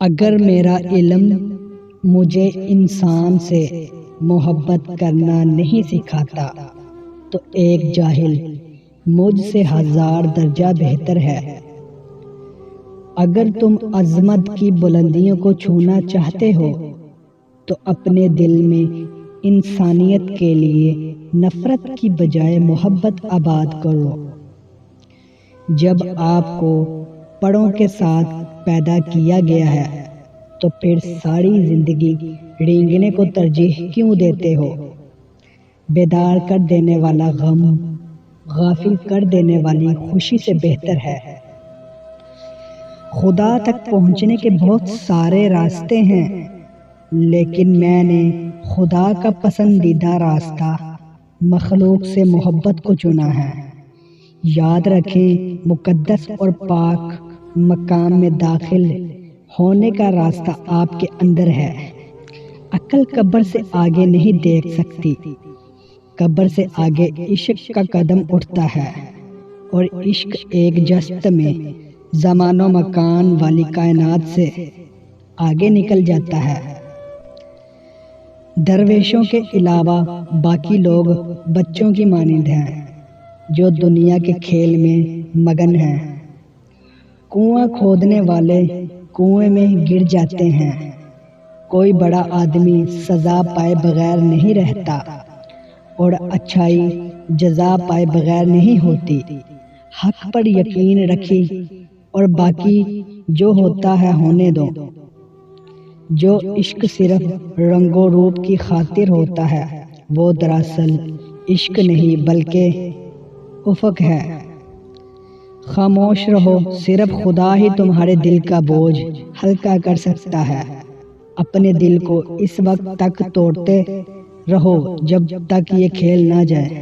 اگر میرا علم مجھے انسان سے محبت کرنا نہیں سکھاتا تو ایک جاہل مجھ سے 1000 درجہ بہتر ہے۔ اگر تم عظمت کی بلندیوں کو چھونا چاہتے ہو تو اپنے دل میں انسانیت کے لیے نفرت کی بجائے محبت آباد کرو۔ جب آپ کو پڑوں کے ساتھ پیدا کیا گیا ہے تو پھر ساری زندگی رینگنے کو ترجیح کیوں دیتے ہو؟ بیدار کر دینے والا غم غافل کر دینے والی خوشی سے بہتر ہے۔ خدا تک پہنچنے کے بہت سارے راستے ہیں، لیکن میں نے خدا کا پسندیدہ راستہ مخلوق سے محبت کو چنا ہے۔ یاد رکھیں، مقدس اور پاک مقام میں داخل ہونے کا راستہ آپ کے اندر ہے۔ عقل قبر سے آگے نہیں دیکھ سکتی، قبر سے آگے عشق کا قدم اٹھتا ہے، اور عشق ایک جست میں زمان و مکان والی کائنات سے آگے نکل جاتا ہے۔ درویشوں کے علاوہ باقی لوگ بچوں کی مانند ہیں جو دنیا کے کھیل میں مگن ہیں۔ کنواں کھودنے والے کنویں میں گر جاتے ہیں۔ کوئی بڑا آدمی سزا پائے بغیر نہیں رہتا، اور اچھائی جزا پائے بغیر نہیں ہوتی۔ حق پر یقین رکھی اور باقی جو ہوتا ہے ہونے دو۔ جو عشق صرف رنگ و روپ کی خاطر ہوتا ہے وہ دراصل عشق نہیں بلکہ افق ہے۔ خاموش رہو، صرف خدا ہی تمہارے دل کا بوجھ ہلکا کر سکتا ہے۔ اپنے دل کو اس وقت تک توڑتے رہو جب تک یہ کھل نہ جائے۔